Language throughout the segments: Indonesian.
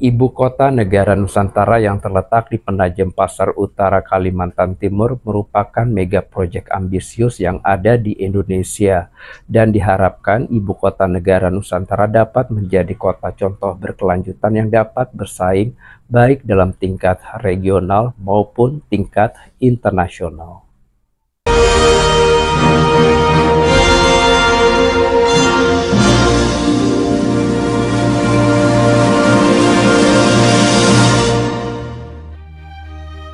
Ibu kota negara Nusantara yang terletak di Penajam Pasar Utara, Kalimantan Timur merupakan mega proyek ambisius yang ada di Indonesia dan diharapkan ibu kota negara Nusantara dapat menjadi kota contoh berkelanjutan yang dapat bersaing baik dalam tingkat regional maupun tingkat internasional.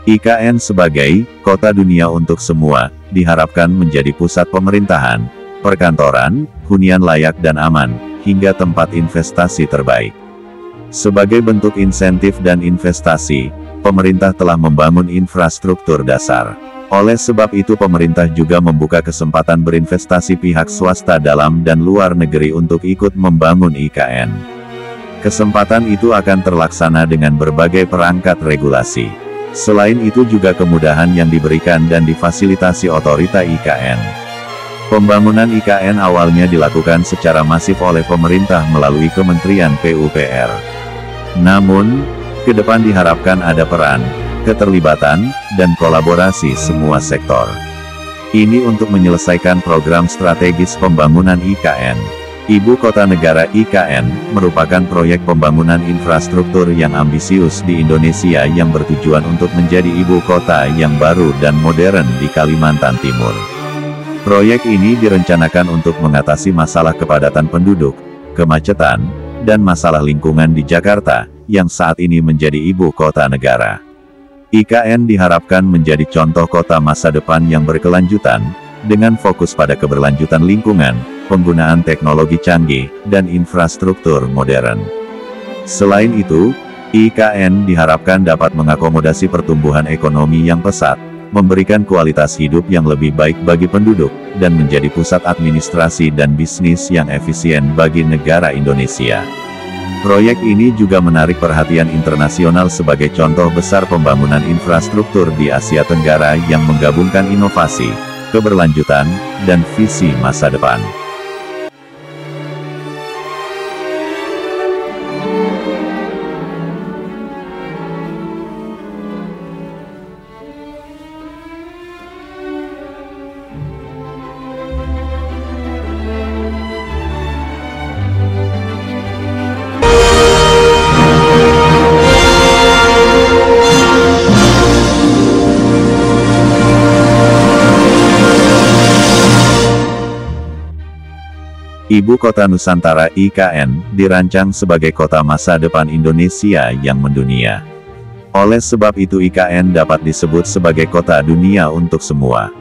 IKN sebagai kota dunia untuk semua, diharapkan menjadi pusat pemerintahan, perkantoran, hunian layak dan aman, hingga tempat investasi terbaik. Sebagai bentuk insentif dan investasi, pemerintah telah membangun infrastruktur dasar. Oleh sebab itu pemerintah juga membuka kesempatan berinvestasi pihak swasta dalam dan luar negeri untuk ikut membangun IKN. Kesempatan itu akan terlaksana dengan berbagai perangkat regulasi. Selain itu juga kemudahan yang diberikan dan difasilitasi otorita IKN. Pembangunan IKN awalnya dilakukan secara masif oleh pemerintah melalui Kementerian PUPR. Namun, ke depan diharapkan ada peran, keterlibatan, dan kolaborasi semua sektor. Ini untuk menyelesaikan program strategis pembangunan IKN. Ibu Kota Negara IKN merupakan proyek pembangunan infrastruktur yang ambisius di Indonesia yang bertujuan untuk menjadi ibu kota yang baru dan modern di Kalimantan Timur. Proyek ini direncanakan untuk mengatasi masalah kepadatan penduduk, kemacetan, dan masalah lingkungan di Jakarta, yang saat ini menjadi ibu kota negara. IKN diharapkan menjadi contoh kota masa depan yang berkelanjutan, dengan fokus pada keberlanjutan lingkungan, penggunaan teknologi canggih, dan infrastruktur modern. Selain itu, IKN diharapkan dapat mengakomodasi pertumbuhan ekonomi yang pesat, memberikan kualitas hidup yang lebih baik bagi penduduk, dan menjadi pusat administrasi dan bisnis yang efisien bagi negara Indonesia. Proyek ini juga menarik perhatian internasional sebagai contoh besar pembangunan infrastruktur di Asia Tenggara yang menggabungkan inovasi, keberlanjutan, dan visi masa depan. Ibu Kota Nusantara IKN dirancang sebagai kota masa depan Indonesia yang mendunia. Oleh sebab itu IKN dapat disebut sebagai kota dunia untuk semua.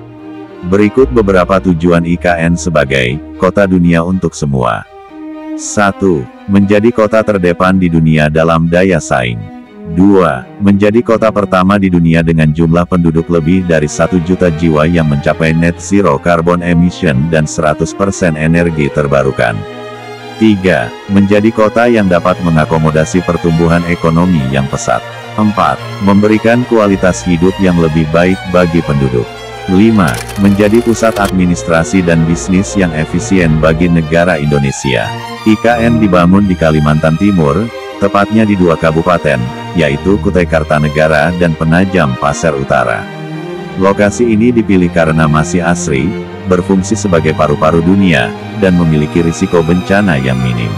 Berikut beberapa tujuan IKN sebagai kota dunia untuk semua. 1. Menjadi kota terdepan di dunia dalam daya saing. 2. Menjadi kota pertama di dunia dengan jumlah penduduk lebih dari 1 juta jiwa yang mencapai net zero carbon emission dan 100% energi terbarukan. 3. Menjadi kota yang dapat mengakomodasi pertumbuhan ekonomi yang pesat. 4. Memberikan kualitas hidup yang lebih baik bagi penduduk. 5. Menjadi pusat administrasi dan bisnis yang efisien bagi negara Indonesia. IKN dibangun di Kalimantan Timur, tepatnya di 2 kabupaten, yaitu Kutai Kartanegara dan Penajam Pasar Utara. Lokasi ini dipilih karena masih asri, berfungsi sebagai paru-paru dunia, dan memiliki risiko bencana yang minim.